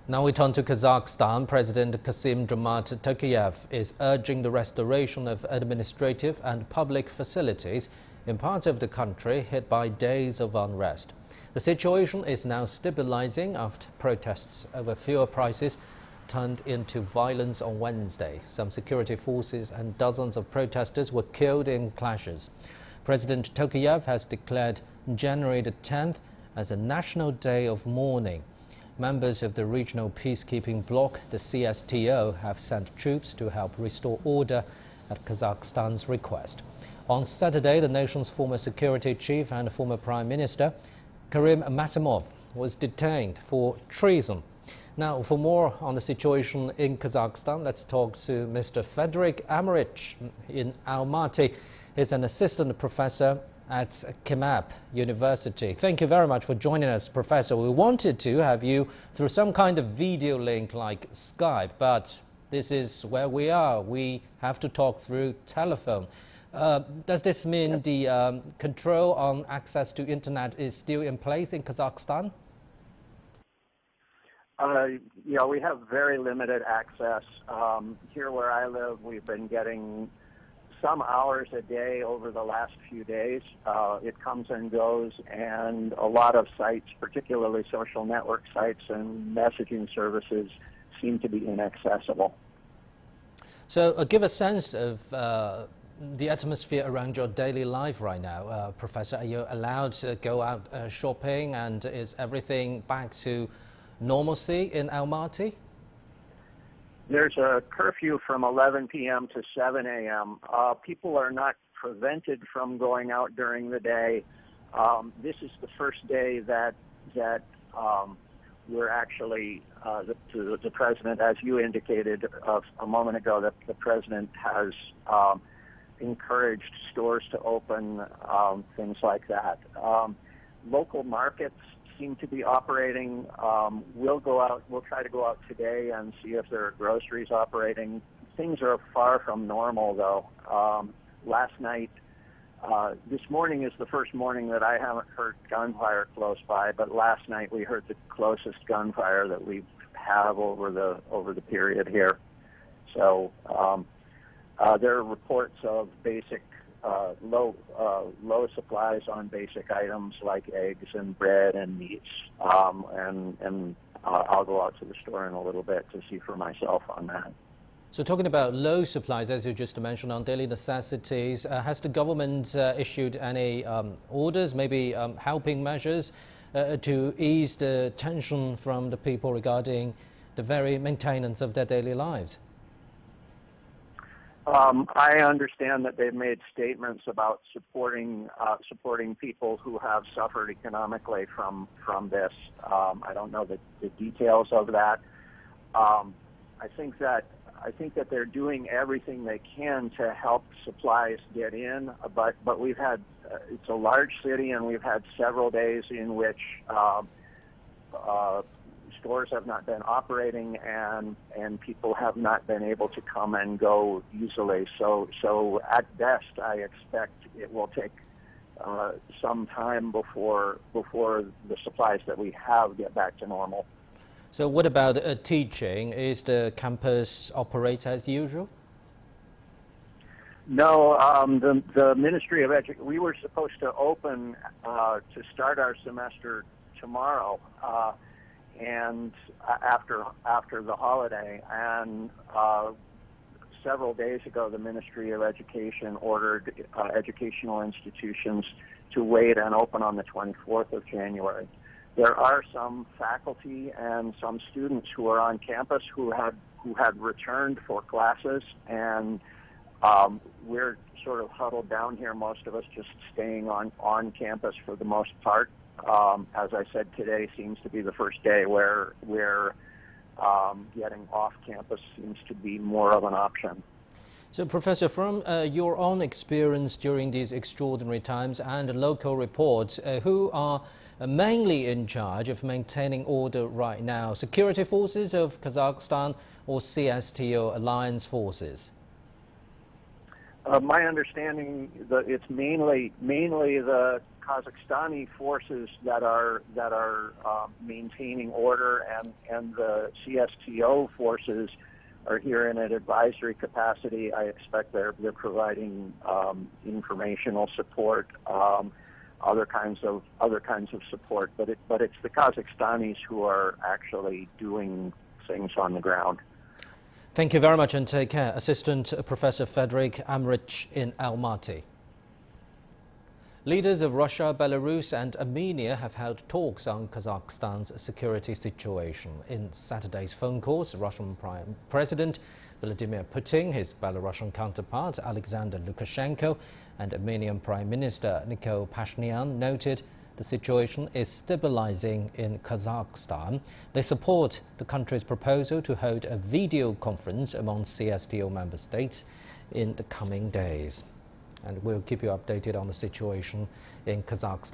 Now we turn to Kazakhstan. President Jan.10 Tokayev is urging the restoration of administrative and public facilities in parts of the country hit by days of unrest. The situation is now stabilizing after protests over fuel prices turned into violence on Wednesday. Some security forces and dozens of protesters were killed in clashes. President Tokayev has declared January the 10th as a National Day of Mourning. Members of the regional peacekeeping bloc, the CSTO, have sent troops to help restore order at Kazakhstan's request. On Saturday, the nation's former security chief and former prime minister, Karim Masimov, was detained for treason. Now, for more on the situation in Kazakhstan, let's talk to Mr. Frederick Americh in Almaty. He's an assistant professor at KAZAKHSTAN University. Thank you very much for joining us, Professor. We wanted to have you through some kind of video link like Skype, but this is where we are. We have to talk through telephone. Does this mean the control on access to internet is still in place in Kazakhstan? Yeah, we have very limited access. Here where I live, we've been getting some hours a day over the last few days. It comes and goes, and a lot of sites, particularly social network sites and messaging services, seem to be inaccessible. So give a sense of the atmosphere around your daily life right now, Professor. Are you allowed to go out shopping, and is everything back to normalcy in Almaty? There's a curfew from 11 p.m. to 7 a.m. People are not prevented from going out during the day. This is the first day that we're actually, the president, as you indicated a moment ago, that the president has encouraged stores to open, things like that. Local markets seem to be operating. We'll try to go out today and see if there are groceries operating. Things are far from normal, though. Last night, this morning is the first morning that I haven't heard gunfire close by, but last night we heard the closest gunfire that we have over the period here. So there are reports of basic low supplies on basic items like eggs and bread and meats, and I'll go out to the store in a little bit to see for myself on that. So talking about low supplies, as you just mentioned, on daily necessities, has the government issued any orders, maybe helping measures to ease the tension from the people regarding the very maintenance of their daily lives? I understand that they've made statements about supporting people who have suffered economically from this. I don't know the details of that. I think that they're doing everything they can to help supplies get in, but we've had it's a large city, and we've had several days in which stores have not been operating, and people have not been able to come and go easily. So at best, I expect it will take some time before the supplies that we have get back to normal. So what about teaching? Is the campus operate as usual? No, the Ministry of Education, we were supposed to open to start our semester tomorrow, and after the holiday, and several days ago the Ministry of Education ordered educational institutions to wait and open on the 24th of January. There are some faculty and some students who are on campus who had returned for classes, and we're sort of huddled down here, most of us just staying on campus for the most part. As I said, today seems to be the first day where getting off campus seems to be more of an option. So, Professor, from your own experience during these extraordinary times and local reports, who are mainly in charge of maintaining order right now? Security forces of Kazakhstan or CSTO alliance forces? My understanding that it's mainly the Kazakhstani forces that are maintaining order, and the CSTO forces are here in an advisory capacity. I expect they're providing informational support, other kinds of support. But it's the Kazakhstanis who are actually doing things on the ground. Thank you very much and take care. Assistant Professor Frederick Amrich in Almaty. Leaders of Russia, Belarus and Armenia have held talks on Kazakhstan's security situation. In Saturday's phone calls, Russian Prime President Vladimir Putin, his Belarusian counterpart Alexander Lukashenko and Armenian Prime Minister Nikol Pashinyan noted the situation is stabilizing in Kazakhstan. They support the country's proposal to hold a video conference among CSTO member states in the coming days. And we'll keep you updated on the situation in Kazakhstan.